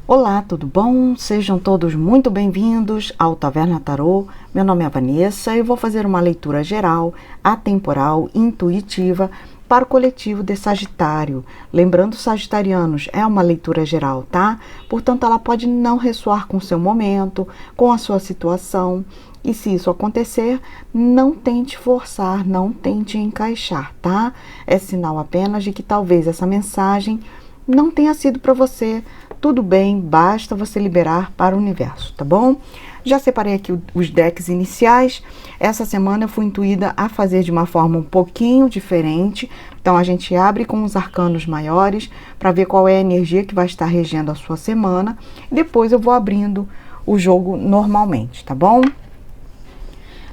Olá, tudo bom? Sejam todos muito bem-vindos ao Taverna Tarô. Meu nome é Vanessa e eu vou fazer uma leitura geral, atemporal, intuitiva para o coletivo de Sagitário. Lembrando, sagitarianos, é uma leitura geral, tá? Portanto, ela pode não ressoar com o seu momento, com a sua situação. E se isso acontecer, não tente forçar, não tente encaixar, tá? É sinal apenas de que talvez essa mensagem não tenha sido para você. Tudo bem, basta você liberar para o universo, tá bom? Já separei aqui os decks iniciais. Essa semana eu fui intuída a fazer de uma forma um pouquinho diferente. Então a gente abre com os arcanos maiores para ver qual é a energia que vai estar regendo a sua semana. Depois eu vou abrindo o jogo normalmente, tá bom?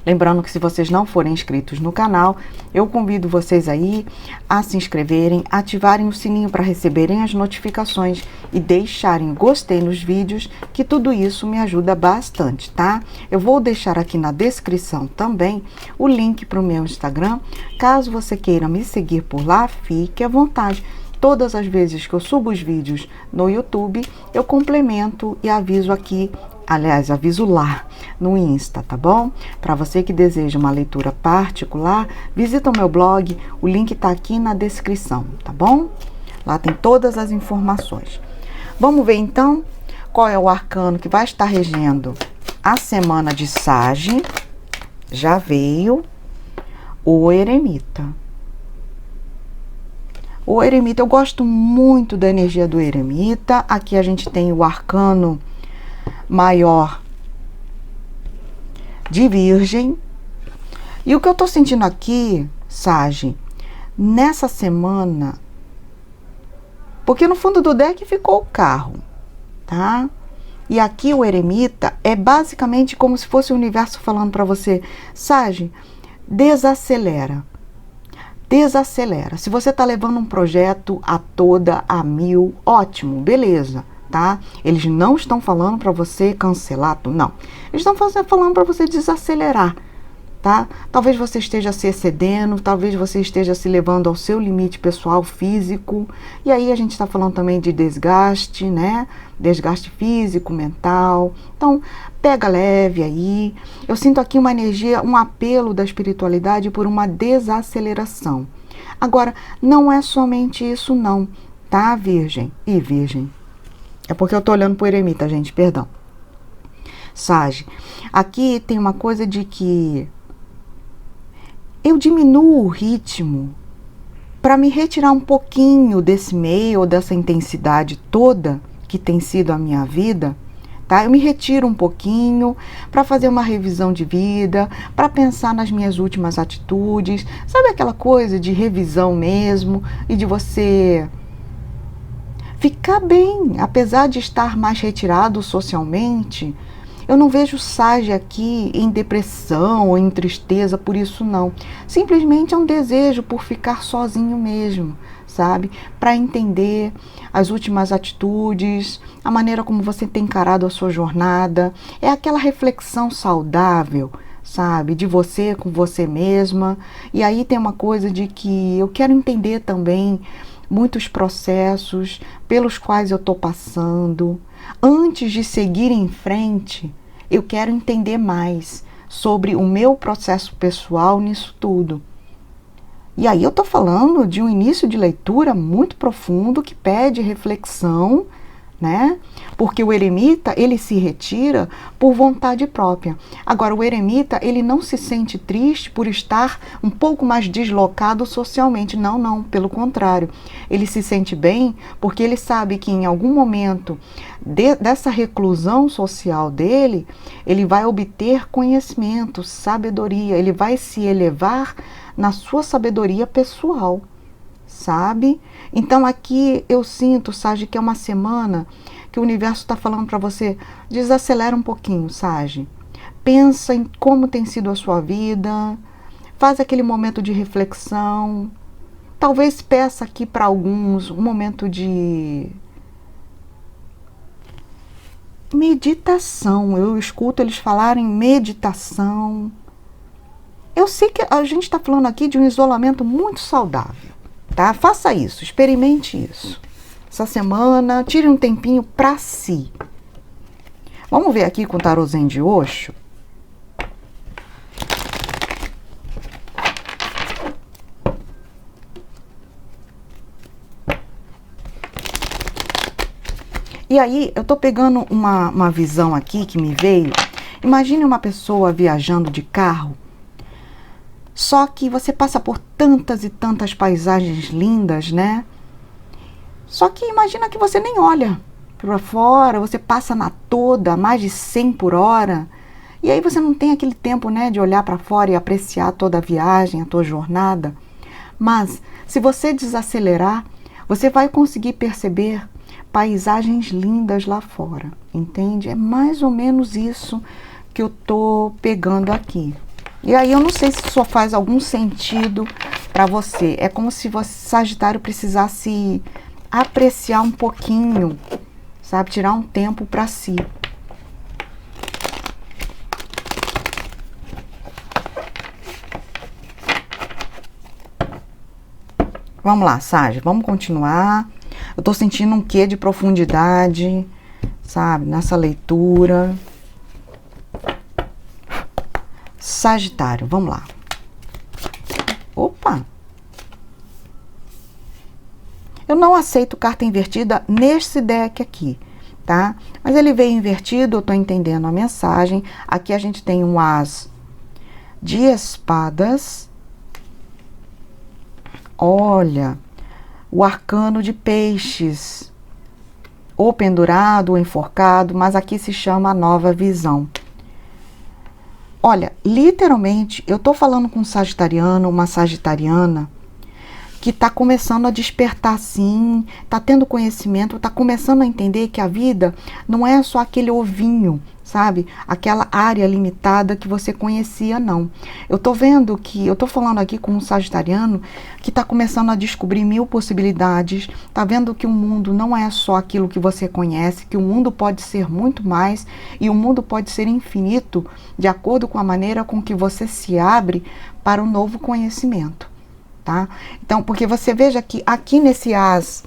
Lembrando que se vocês não forem inscritos no canal, eu convido vocês aí a se inscreverem, ativarem o sininho para receberem as notificações e deixarem o gostei nos vídeos, que tudo isso me ajuda bastante, tá? Eu vou deixar aqui na descrição também o link para o meu Instagram. Caso você queira me seguir por lá, fique à vontade. Todas as vezes que eu subo os vídeos no YouTube, eu complemento e aviso aqui. Aliás, aviso lá no Insta, tá bom? Para você que deseja uma leitura particular, visita o meu blog, o link tá aqui na descrição, tá bom? Lá tem todas as informações. Vamos ver então qual é o arcano que vai estar regendo a semana de Sage. Já veio o Eremita. O Eremita, eu gosto muito da energia do Eremita. Aqui a gente tem o arcano maior de Virgem. E o que eu tô sentindo aqui, Sage, nessa semana, porque no fundo do deck ficou o carro, tá? E aqui o Eremita é basicamente como se fosse o universo falando para você, Sage, desacelera. Desacelera. Se você tá levando um projeto a toda, a mil, ótimo, beleza. Tá? Eles não estão falando para você cancelar, não. Eles estão falando para você desacelerar, tá? Talvez você esteja se excedendo, talvez você esteja se levando ao seu limite pessoal, físico. E aí a gente está falando também de desgaste, né? Desgaste físico, mental. Então, pega leve aí. Eu sinto aqui uma energia, um apelo da espiritualidade por uma desaceleração. Agora, não é somente isso não, tá, Virgem e Virgem? É porque eu tô olhando pro Eremita, gente, perdão. Sage, aqui tem uma coisa de que eu diminuo o ritmo para me retirar um pouquinho desse meio, dessa intensidade toda que tem sido a minha vida, tá? Eu me retiro um pouquinho para fazer uma revisão de vida, para pensar nas minhas últimas atitudes, sabe aquela coisa de revisão mesmo e de você ficar bem, apesar de estar mais retirado socialmente. Eu não vejo Sage aqui em depressão ou em tristeza por isso não. Simplesmente é um desejo por ficar sozinho mesmo, sabe? Para entender as últimas atitudes, a maneira como você tem encarado a sua jornada. É aquela reflexão saudável, sabe? De você com você mesma. E aí tem uma coisa de que eu quero entender também muitos processos pelos quais eu estou passando. Antes de seguir em frente, eu quero entender mais sobre o meu processo pessoal nisso tudo. E aí eu estou falando de um início de leitura muito profundo que pede reflexão, né? Porque o Eremita, ele se retira por vontade própria. Agora, o Eremita, ele não se sente triste por estar um pouco mais deslocado socialmente. Não, não, pelo contrário. Ele se sente bem porque ele sabe que em algum momento dessa reclusão social dele, ele vai obter conhecimento, sabedoria, ele vai se elevar na sua sabedoria pessoal, sabe? Então aqui eu sinto, Sage, que é uma semana que o universo está falando para você, desacelera um pouquinho, Sage. Pensa em como tem sido a sua vida, faz aquele momento de reflexão. Talvez peça aqui para alguns um momento de meditação. Eu escuto eles falarem meditação, eu sei que a gente está falando aqui de um isolamento muito saudável, tá? Faça isso, experimente isso. Essa semana, tire um tempinho para si. Vamos ver aqui com o tarô Zen de Osho. E aí, eu tô pegando uma visão aqui que me veio. Imagine uma pessoa viajando de carro, só que você passa por tantas e tantas paisagens lindas, né? Só que imagina que você nem olha para fora, você passa na toda, mais de 100 por hora, e aí você não tem aquele tempo, né, de olhar para fora e apreciar toda a viagem, a tua jornada. Mas, se você desacelerar, você vai conseguir perceber paisagens lindas lá fora, entende? É mais ou menos isso que eu tô pegando aqui. E aí eu não sei se isso faz algum sentido para você. É como se você, Sagitário, precisasse apreciar um pouquinho, sabe? Tirar um tempo para si. Vamos lá, Sag, vamos continuar. Eu tô sentindo um quê de profundidade, sabe, nessa leitura. Sagitário, vamos lá. Opa! Eu não aceito carta invertida nesse deck aqui, tá? Mas ele veio invertido, eu tô entendendo a mensagem. Aqui a gente tem um as de espadas. Olha, o arcano de peixes, ou pendurado, ou enforcado, mas aqui se chama a nova visão. Olha, literalmente, eu tô falando com um sagitariano, uma sagitariana, que tá começando a despertar sim, tá tendo conhecimento, tá começando a entender que a vida não é só aquele ovinho, sabe? Aquela área limitada que você conhecia, não. Eu tô vendo que, eu tô falando aqui com um sagitariano que tá começando a descobrir 1000 possibilidades, tá vendo que o mundo não é só aquilo que você conhece, que o mundo pode ser muito mais e o mundo pode ser infinito de acordo com a maneira com que você se abre para o novo conhecimento. Tá? Então, porque você veja que aqui nesse as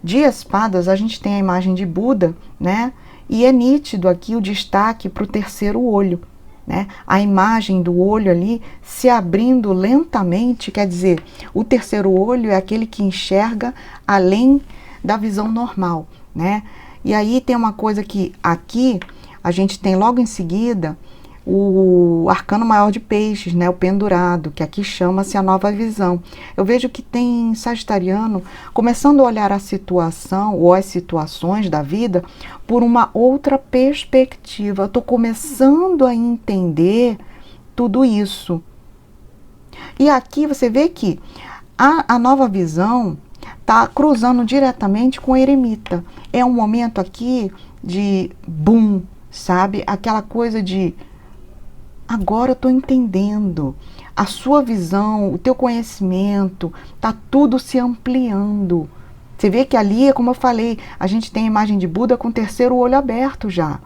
de espadas a gente tem a imagem de Buda, né? E é nítido aqui o destaque para o terceiro olho, né? A imagem do olho ali se abrindo lentamente, quer dizer, o terceiro olho é aquele que enxerga além da visão normal, né? E aí tem uma coisa que aqui a gente tem logo em seguida o arcano maior de peixes, né, o pendurado, que aqui chama-se a nova visão. Eu vejo que tem sagitariano começando a olhar a situação ou as situações da vida por uma outra perspectiva. Eu estou começando a entender tudo isso. E aqui você vê que a nova visão está cruzando diretamente com o eremita. É um momento aqui de boom, sabe? Aquela coisa de agora eu estou entendendo, a sua visão, o teu conhecimento, está tudo se ampliando. Você vê que ali, como eu falei, a gente tem a imagem de Buda com o terceiro olho aberto já,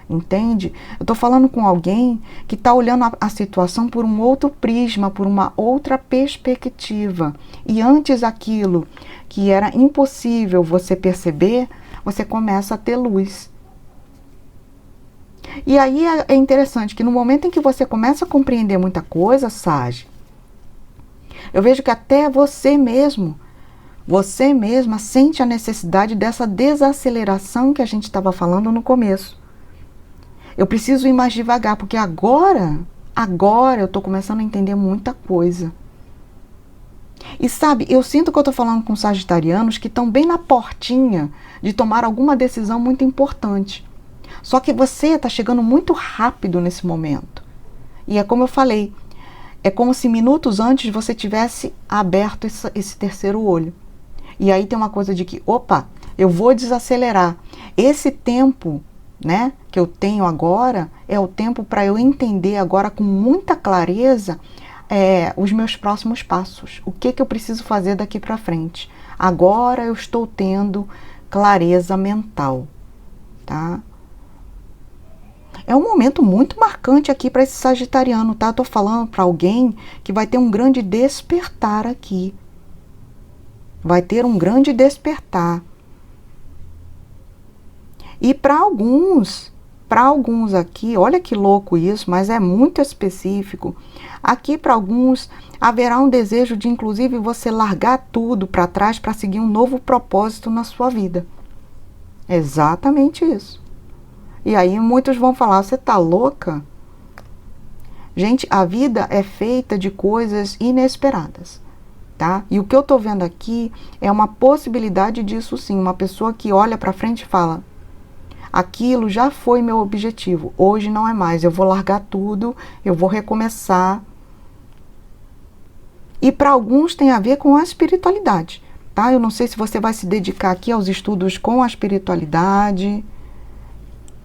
entende? Eu estou falando com alguém que está olhando a situação por um outro prisma, por uma outra perspectiva. E antes aquilo que era impossível você perceber, você começa a ter luz. E aí é interessante que no momento em que você começa a compreender muita coisa, Sag, eu vejo que até você mesma sente a necessidade dessa desaceleração que a gente estava falando no começo. Eu preciso ir mais devagar, porque agora eu estou começando a entender muita coisa. E sabe, eu sinto que eu estou falando com sagitarianos que estão bem na portinha de tomar alguma decisão muito importante. Só que você está chegando muito rápido nesse momento. E é como eu falei, é como se minutos antes você tivesse aberto esse terceiro olho. E aí tem uma coisa de que, opa, eu vou desacelerar. Esse tempo, né, que eu tenho agora, é o tempo para eu entender agora com muita clareza os meus próximos passos. O que eu preciso fazer daqui para frente. Agora eu estou tendo clareza mental, tá? É um momento muito marcante aqui para esse sagitariano, tá? Eu tô falando para alguém que vai ter um grande despertar aqui. Vai ter um grande despertar. E para alguns aqui, olha que louco isso, mas é muito específico. Aqui para alguns haverá um desejo de inclusive você largar tudo para trás para seguir um novo propósito na sua vida. Exatamente isso. E aí muitos vão falar, você tá louca? Gente, a vida é feita de coisas inesperadas, tá? E o que eu tô vendo aqui é uma possibilidade disso sim, uma pessoa que olha para frente e fala: aquilo já foi meu objetivo, hoje não é mais, eu vou largar tudo, eu vou recomeçar. E para alguns tem a ver com a espiritualidade, tá? Eu não sei se você vai se dedicar aqui aos estudos com a espiritualidade.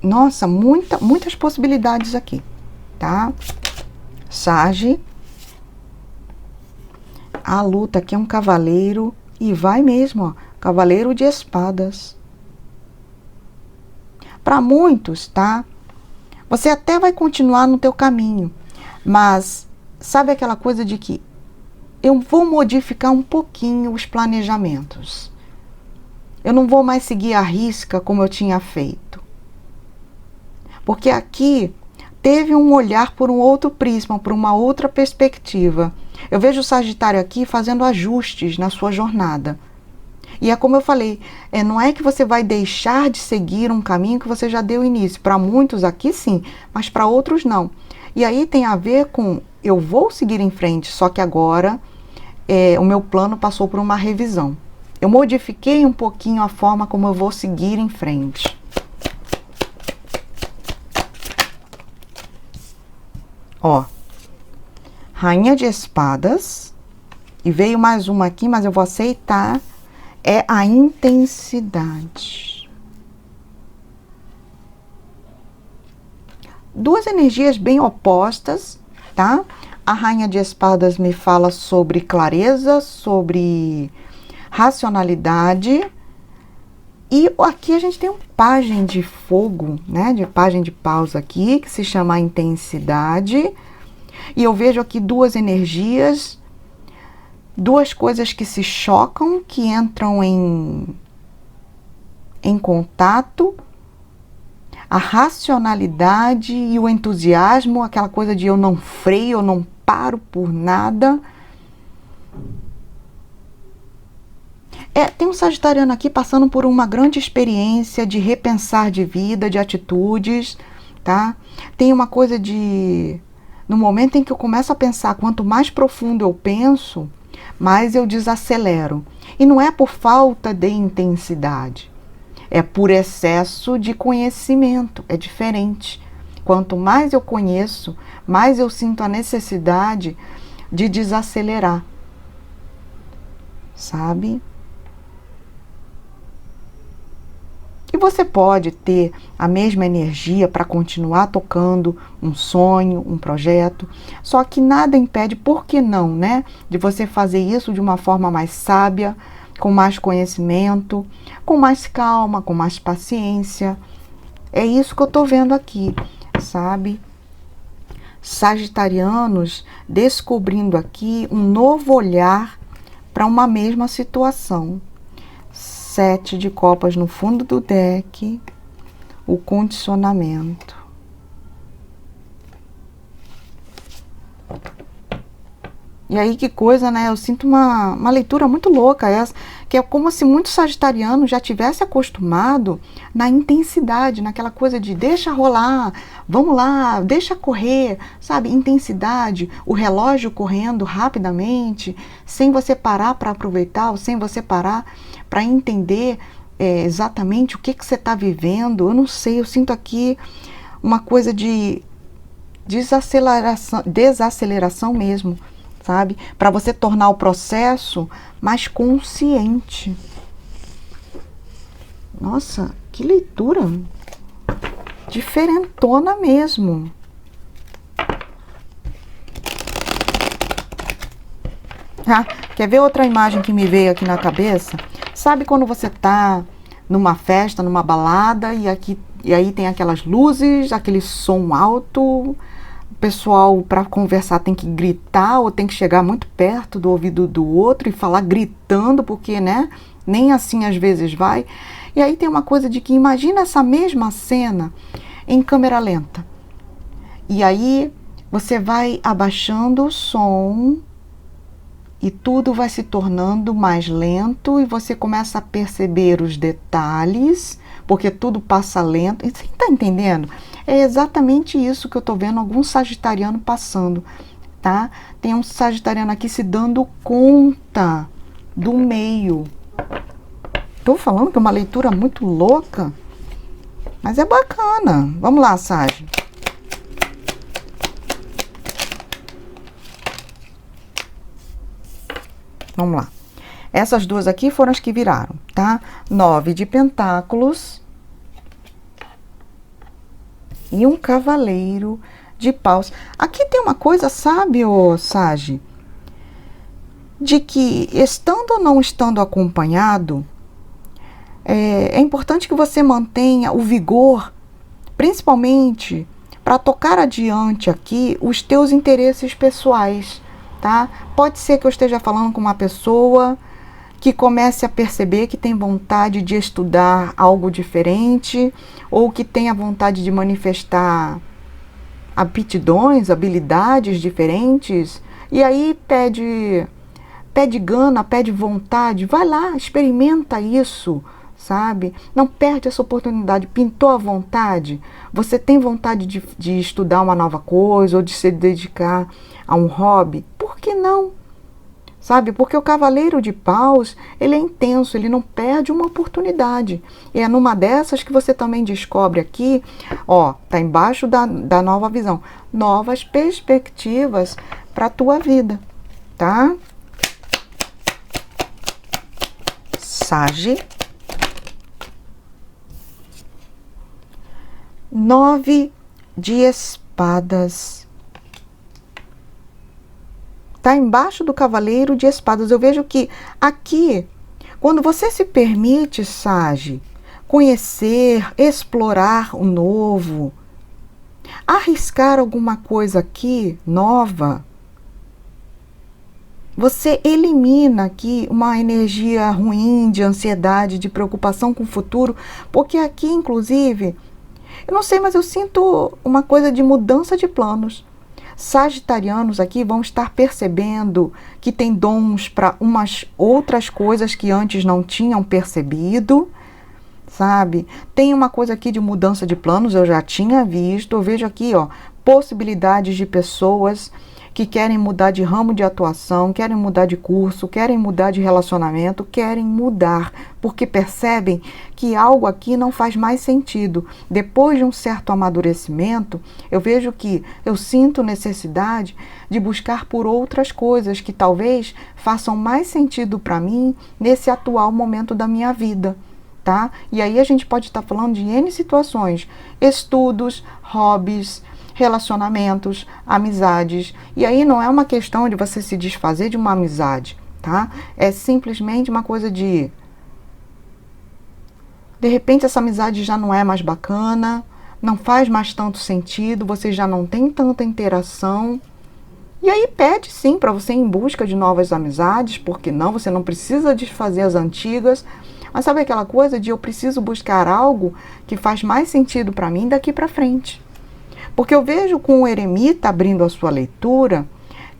Nossa, muitas possibilidades aqui, tá? Sage. A luta aqui é um cavaleiro e vai mesmo, ó, cavaleiro de espadas. Para muitos, tá? Você até vai continuar no teu caminho, mas sabe aquela coisa de que eu vou modificar um pouquinho os planejamentos. Eu não vou mais seguir à risca como eu tinha feito. Porque aqui teve um olhar por um outro prisma, por uma outra perspectiva. Eu vejo o Sagitário aqui fazendo ajustes na sua jornada. E é como eu falei, não é que você vai deixar de seguir um caminho que você já deu início. Para muitos aqui sim, mas para outros não. E aí tem a ver com, eu vou seguir em frente, só que agora o meu plano passou por uma revisão. Eu modifiquei um pouquinho a forma como eu vou seguir em frente. Ó, Rainha de Espadas, e veio mais uma aqui, mas eu vou aceitar, é a intensidade. Duas energias bem opostas, tá? A Rainha de Espadas me fala sobre clareza, sobre racionalidade, e aqui a gente tem um pajem de fogo, né? De pajem de paus aqui, que se chama a intensidade. E eu vejo aqui duas energias, duas coisas que se chocam, que entram em contato. A racionalidade e o entusiasmo, aquela coisa de eu não freio, eu não paro por nada. Tem um sagitariano aqui passando por uma grande experiência de repensar de vida, de atitudes, tá? Tem uma coisa de... No momento em que eu começo a pensar, quanto mais profundo eu penso, mais eu desacelero. E não é por falta de intensidade, é por excesso de conhecimento, é diferente. Quanto mais eu conheço, mais eu sinto a necessidade de desacelerar, sabe? E você pode ter a mesma energia para continuar tocando um sonho, um projeto, só que nada impede, por que não, né? De você fazer isso de uma forma mais sábia, com mais conhecimento, com mais calma, com mais paciência. É isso que eu tô vendo aqui, sabe? Sagitarianos descobrindo aqui um novo olhar para uma mesma situação. 7 de copas no fundo do deck, o condicionamento. E aí que coisa, né? Eu sinto uma leitura muito louca essa, que é como se muito sagitariano já tivesse acostumado na intensidade, naquela coisa de deixa rolar, vamos lá, deixa correr, sabe? Intensidade, o relógio correndo rapidamente, sem você parar para aproveitar, ou sem você parar para entender exatamente o que você está vivendo. Eu não sei, eu sinto aqui uma coisa de desaceleração mesmo, sabe? Para você tornar o processo mais consciente. Nossa, que leitura diferentona mesmo. Quer ver outra imagem que me veio aqui na cabeça? Sabe quando você tá numa festa, numa balada, e aqui E aí tem aquelas luzes, aquele som alto. O pessoal, para conversar, tem que gritar ou tem que chegar muito perto do ouvido do outro e falar gritando, porque, né, nem assim às vezes vai. E aí tem uma coisa de que imagina essa mesma cena em câmera lenta. E aí você vai abaixando o som e tudo vai se tornando mais lento e você começa a perceber os detalhes, porque tudo passa lento. Você está entendendo? É exatamente isso que eu estou vendo algum sagitariano passando, tá? Tem um sagitariano aqui se dando conta do meio. Estou falando que é uma leitura muito louca, mas é bacana. Vamos lá, Sag. Vamos lá. Essas duas aqui foram as que viraram, tá? 9 de pentáculos e um cavaleiro de paus. Aqui tem uma coisa, sabe, ô Sag? De que, estando ou não estando acompanhado, é importante que você mantenha o vigor, principalmente para tocar adiante aqui os teus interesses pessoais, tá? Pode ser que eu esteja falando com uma pessoa que comece a perceber que tem vontade de estudar algo diferente ou que tenha vontade de manifestar aptidões, habilidades diferentes, e aí pede gana, pede vontade, vai lá, experimenta isso, sabe? Não perde essa oportunidade. Pintou a vontade, você tem vontade de estudar uma nova coisa ou de se dedicar a um hobby, por que não? Sabe? Porque o cavaleiro de paus, ele é intenso, ele não perde uma oportunidade. E é numa dessas que você também descobre aqui, ó, tá embaixo da nova visão, novas perspectivas para a tua vida, tá? Sage. 9 de espadas. Tá embaixo do cavaleiro de espadas. Eu vejo que aqui, quando você se permite, Sage, conhecer, explorar o novo, arriscar alguma coisa aqui nova, você elimina aqui uma energia ruim de ansiedade, de preocupação com o futuro, porque aqui, inclusive, eu não sei, mas eu sinto uma coisa de mudança de planos. Sagitarianos aqui vão estar percebendo que tem dons para umas outras coisas que antes não tinham percebido, sabe? Tem uma coisa aqui de mudança de planos, eu já tinha visto, eu vejo aqui, ó, possibilidades de pessoas que querem mudar de ramo de atuação, querem mudar de curso, querem mudar de relacionamento, querem mudar, porque percebem que algo aqui não faz mais sentido. Depois de um certo amadurecimento, eu vejo que eu sinto necessidade de buscar por outras coisas que talvez façam mais sentido para mim nesse atual momento da minha vida, tá? E aí a gente pode estar falando de N situações, estudos, hobbies, relacionamentos, amizades. E aí não é uma questão de você se desfazer de uma amizade, tá? É simplesmente uma coisa de repente essa amizade já não é mais bacana, não faz mais tanto sentido, você já não tem tanta interação. E aí pede sim para você ir em busca de novas amizades, porque não, você não precisa desfazer as antigas. Mas sabe aquela coisa de eu preciso buscar algo que faz mais sentido para mim daqui para frente? Porque eu vejo com o eremita abrindo a sua leitura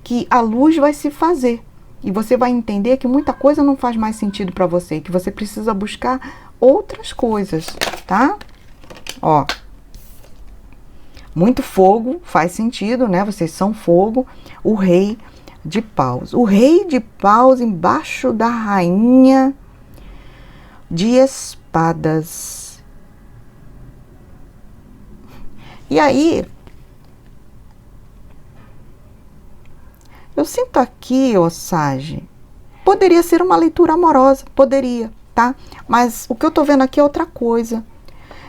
que a luz vai se fazer. E você vai entender que muita coisa não faz mais sentido para você, que você precisa buscar outras coisas, tá? Ó, muito fogo, faz sentido, né? Vocês são fogo. O rei de paus. O rei de paus embaixo da rainha de espadas. E aí, eu sinto aqui, ó Sage, poderia ser uma leitura amorosa, poderia, tá? Mas o que eu tô vendo aqui é outra coisa.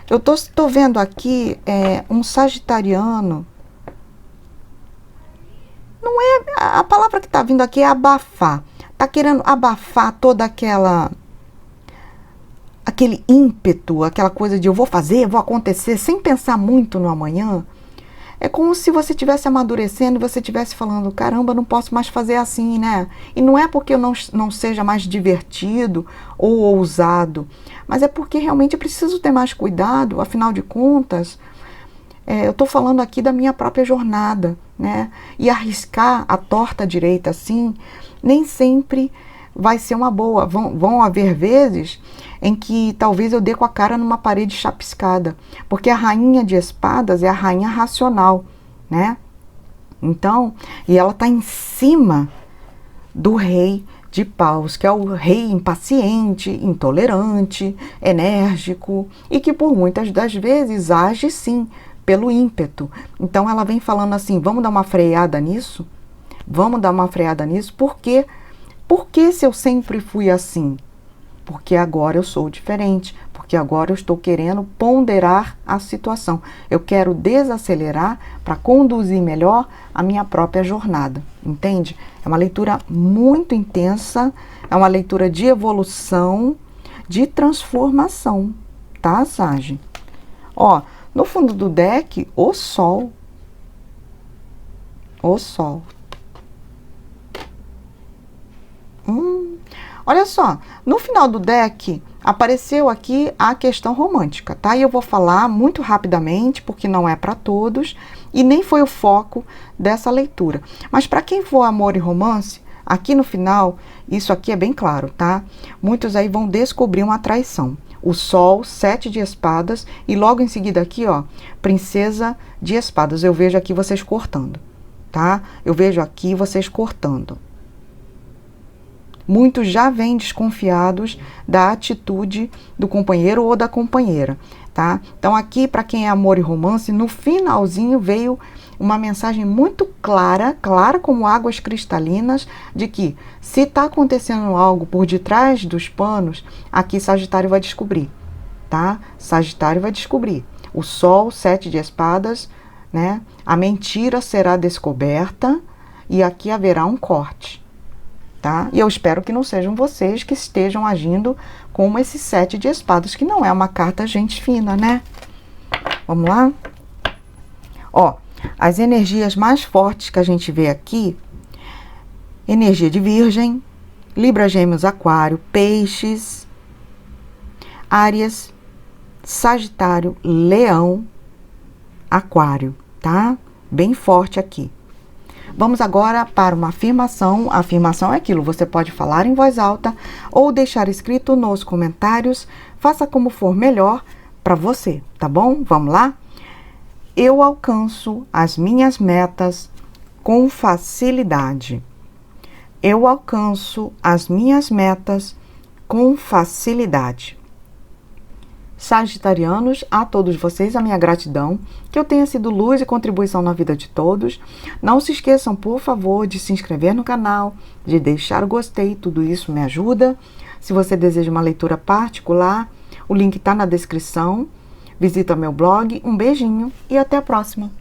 Eu tô vendo aqui um sagitariano. Não é, a palavra que tá vindo aqui é abafar. Tá querendo abafar toda aquele aquele ímpeto, aquela coisa de eu vou fazer, vou acontecer, sem pensar muito no amanhã. É como se você estivesse amadurecendo e você estivesse falando, caramba, não posso mais fazer assim, né? E não é porque eu não seja mais divertido ou ousado, mas é porque realmente eu preciso ter mais cuidado, afinal de contas, eu estou falando aqui da minha própria jornada, né? E arriscar a torta direita assim, nem sempre vai ser uma boa. Vão haver vezes em que talvez eu dê com a cara numa parede chapiscada, porque a rainha de espadas é a rainha racional, né? Então, e ela está em cima do rei de paus, que é o rei impaciente, intolerante, enérgico e que por muitas das vezes age sim pelo ímpeto. Então ela vem falando assim, vamos dar uma freada nisso? Vamos dar uma freada nisso? Por quê? Porque se eu sempre fui assim? Porque agora eu sou diferente, porque agora eu estou querendo ponderar a situação. Eu quero desacelerar para conduzir melhor a minha própria jornada, entende? É uma leitura muito intensa, é uma leitura de evolução, de transformação, tá, Sage? Ó, no fundo do deck, o Sol. O Sol. Olha só, no final do deck apareceu aqui a questão romântica, tá? E eu vou falar muito rapidamente, porque não é para todos e nem foi o foco dessa leitura. Mas para quem for amor e romance, aqui no final, isso aqui é bem claro, tá? Muitos aí vão descobrir uma traição. O Sol, 7 de espadas e logo em seguida aqui, ó, Princesa de espadas. Eu vejo aqui vocês cortando, tá? Eu vejo aqui vocês cortando. Muitos já vêm desconfiados da atitude do companheiro ou da companheira, tá? Então aqui, para quem é amor e romance, no finalzinho veio uma mensagem muito clara, clara como águas cristalinas, de que se está acontecendo algo por detrás dos panos, aqui Sagitário vai descobrir, tá? Sagitário vai descobrir. O Sol, 7 de espadas, né? A mentira será descoberta e aqui haverá um corte. Tá? E eu espero que não sejam vocês que estejam agindo como esse 7 de espadas, que não é uma carta gente fina, né? Vamos lá? Ó, as energias mais fortes que a gente vê aqui, energia de Virgem, Libra, Gêmeos, Aquário, Peixes, Áries, Sagitário, Leão, Aquário, tá? Bem forte aqui. Vamos agora para uma afirmação. A afirmação é aquilo, você pode falar em voz alta ou deixar escrito nos comentários. Faça como for melhor para você, tá bom? Vamos lá? Eu alcanço as minhas metas com facilidade. Eu alcanço as minhas metas com facilidade. Sagitarianos, a todos vocês a minha gratidão, que eu tenha sido luz e contribuição na vida de todos. Não se esqueçam, por favor, de se inscrever no canal, de deixar o gostei, tudo isso me ajuda. Se você deseja uma leitura particular, o link está na descrição. Visita meu blog, um beijinho e até a próxima!